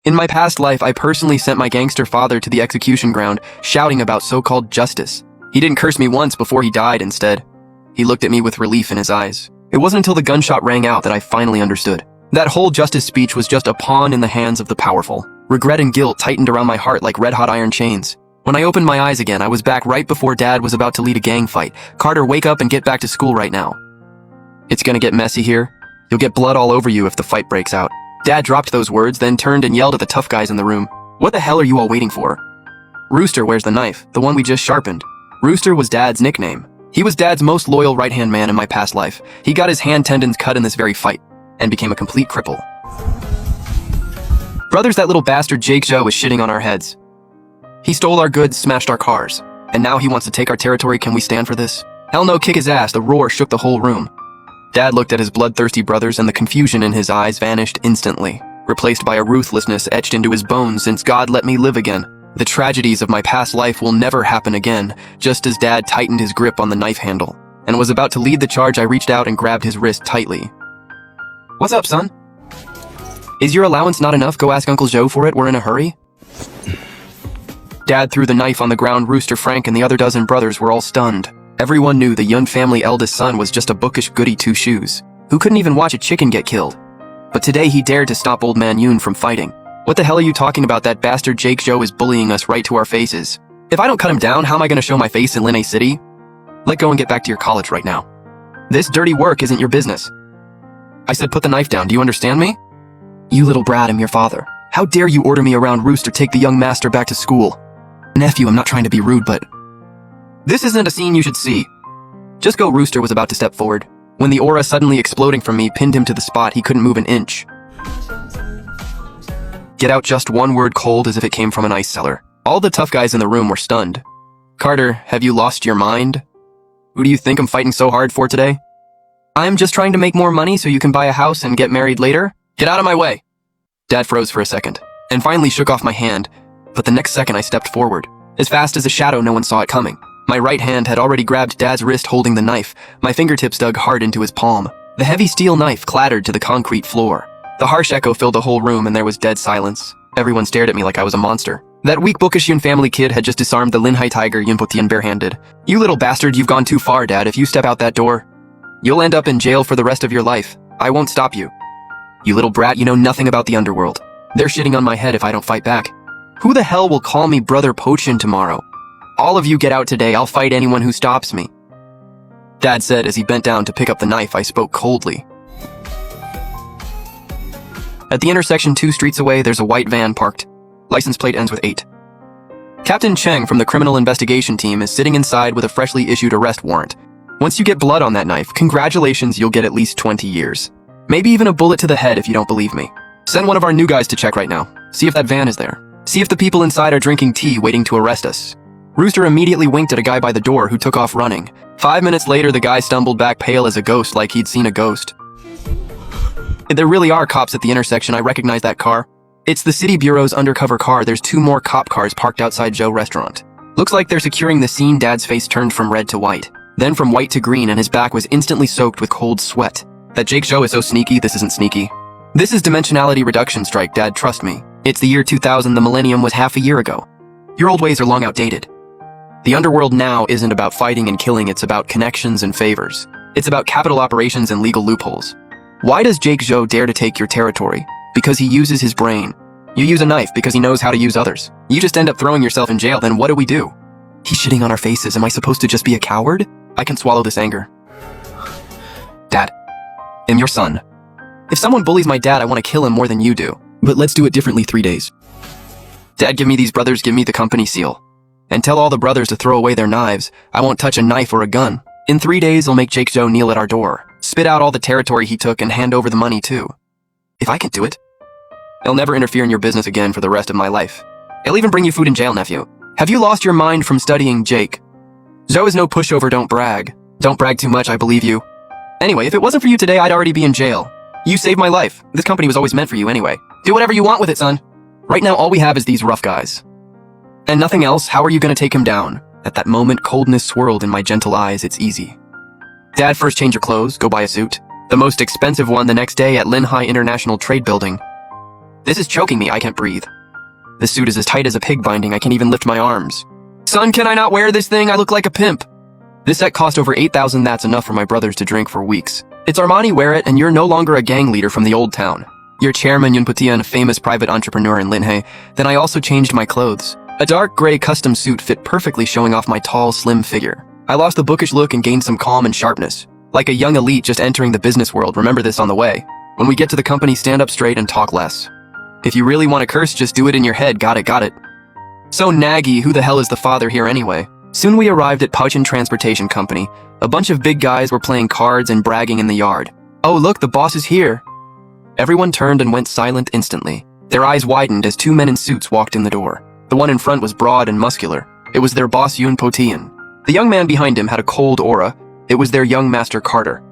In my past life, I personally sent my gangster father to the execution ground, shouting about so-called justice. He didn't curse me once before he died instead. He looked at me with relief in his eyes. It wasn't until the gunshot rang out that I finally understood. That whole justice speech was just a pawn in the hands of the powerful. Regret and guilt tightened around my heart like red-hot iron chains. When I opened my eyes again, I was back right before Dad was about to lead a gang fight. Carter, wake up and get back to school right now. It's gonna get messy here. You'll get blood all over you if the fight breaks out. Dad dropped those words, then turned and yelled at the tough guys in the room. What the hell are you all waiting for? Rooster, where's the knife? The one we just sharpened. Rooster was Dad's nickname. He was Dad's most loyal right-hand man in my past life. He got his hand tendons cut in this very fight, and became a complete cripple. Brothers, that little bastard Jake Joe is shitting on our heads. He stole our goods, smashed our cars, and now he wants to take our territory. Can we stand for this? Hell no, kick his ass. The roar shook the whole room. Dad looked at his bloodthirsty brothers and the confusion in his eyes vanished instantly, replaced by a ruthlessness etched into his bones since God let me live again. The tragedies of my past life will never happen again. Just as Dad tightened his grip on the knife handle and was about to lead the charge, I reached out and grabbed his wrist tightly. What's up, son? Is your allowance not enough? Go ask Uncle Joe for it. We're in a hurry. Dad threw the knife on the ground. Rooster, Frank, and the other dozen brothers were all stunned. Everyone knew the Yun family eldest son was just a bookish goody two-shoes, who couldn't even watch a chicken get killed. But today he dared to stop old man Yun from fighting. What the hell are you talking about? That bastard Jake Joe is bullying us right to our faces. If I don't cut him down, how am I going to show my face in Linne City? Let go and get back to your college right now. This dirty work isn't your business. I said put the knife down, do you understand me? You little brat, I'm your father. How dare you order me around, Rooster? Take the young master back to school. Nephew, I'm not trying to be rude, but this isn't a scene you should see. Just go. Rooster was about to step forward, when the aura suddenly exploding from me pinned him to the spot. He couldn't move an inch. Get out, just one word, cold as if it came from an ice cellar. All the tough guys in the room were stunned. Carter, have you lost your mind? Who do you think I'm fighting so hard for today? I'm just trying to make more money so you can buy a house and get married later. Get out of my way. Dad froze for a second, and finally shook off my hand, but the next second I stepped forward. As fast as a shadow, no one saw it coming. My right hand had already grabbed Dad's wrist holding the knife. My fingertips dug hard into his palm. The heavy steel knife clattered to the concrete floor. The harsh echo filled the whole room and there was dead silence. Everyone stared at me like I was a monster. That weak bookish Yun family kid had just disarmed the Linhai tiger Yun Potian barehanded. You little bastard, you've gone too far, Dad. If you step out that door, you'll end up in jail for the rest of your life. I won't stop you. You little brat, you know nothing about the underworld. They're shitting on my head if I don't fight back. Who the hell will call me Brother Pochin tomorrow? All of you get out today. I'll fight anyone who stops me. Dad said as he bent down to pick up the knife. I spoke coldly. At the intersection 2 streets away, there's a white van parked. License plate ends with 8. Captain Cheng from the criminal investigation team is sitting inside with a freshly issued arrest warrant. Once you get blood on that knife, congratulations, you'll get at least 20 years. Maybe even a bullet to the head if you don't believe me. Send one of our new guys to check right now. See if that van is there. See if the people inside are drinking tea waiting to arrest us. Rooster immediately winked at a guy by the door who took off running. 5 minutes later, the guy stumbled back pale as a ghost, like he'd seen a ghost. There really are cops at the intersection. I recognize that car. It's the city bureau's undercover car. There's 2 more cop cars parked outside Joe restaurant. Looks like they're securing the scene. Dad's face turned from red to white, then from white to green, and his back was instantly soaked with cold sweat. That Jake Joe is so sneaky. This isn't sneaky. This is dimensionality reduction strike, Dad, trust me. It's the year 2000. The millennium was half a year ago. Your old ways are long outdated. The underworld now isn't about fighting and killing. It's about connections and favors. It's about capital operations and legal loopholes. Why does Jake Joe dare to take your territory? Because he uses his brain. You use a knife because he knows how to use others. You just end up throwing yourself in jail. Then what do? He's shitting on our faces. Am I supposed to just be a coward? I can swallow this anger. Dad, I'm your son. If someone bullies my dad, I want to kill him more than you do. But let's do it differently. 3 days. Dad, give me these brothers. Give me the company seal. And tell all the brothers to throw away their knives. I won't touch a knife or a gun. In 3 days, I'll make Jake Joe kneel at our door, spit out all the territory he took, and hand over the money too. If I can do it, I'll never interfere in your business again for the rest of my life. I'll even bring you food in jail, nephew. Have you lost your mind from studying Jake? Joe is no pushover. Don't brag. Don't brag too much, I believe you. Anyway, if it wasn't for you today, I'd already be in jail. You saved my life. This company was always meant for you anyway. Do whatever you want with it, son. Right now, all we have is these rough guys. And nothing else. How are you gonna take him down? At that moment, coldness swirled in my gentle eyes. It's easy. Dad, first change your clothes, go buy a suit. The most expensive one the next day at Linhai International Trade Building. This is choking me, I can't breathe. This suit is as tight as a pig binding, I can't even lift my arms. Son, can I not wear this thing? I look like a pimp. This set cost over 8,000, that's enough for my brothers to drink for weeks. It's Armani, wear it, and you're no longer a gang leader from the old town. You're chairman Yunputia and a famous private entrepreneur in Linhae. Then I also changed my clothes. A dark gray custom suit fit perfectly, showing off my tall, slim figure. I lost the bookish look and gained some calm and sharpness. Like a young elite just entering the business world, remember this on the way. When we get to the company, stand up straight and talk less. If you really want to curse, just do it in your head, got it. So Naggy, who the hell is the father here anyway? Soon we arrived at Pouchin Transportation Company. A bunch of big guys were playing cards and bragging in the yard. Oh look, the boss is here. Everyone turned and went silent instantly. Their eyes widened as two men in suits walked in the door. The one in front was broad and muscular. It was their boss Yun Potian. The young man behind him had a cold aura. It was their young master Carter.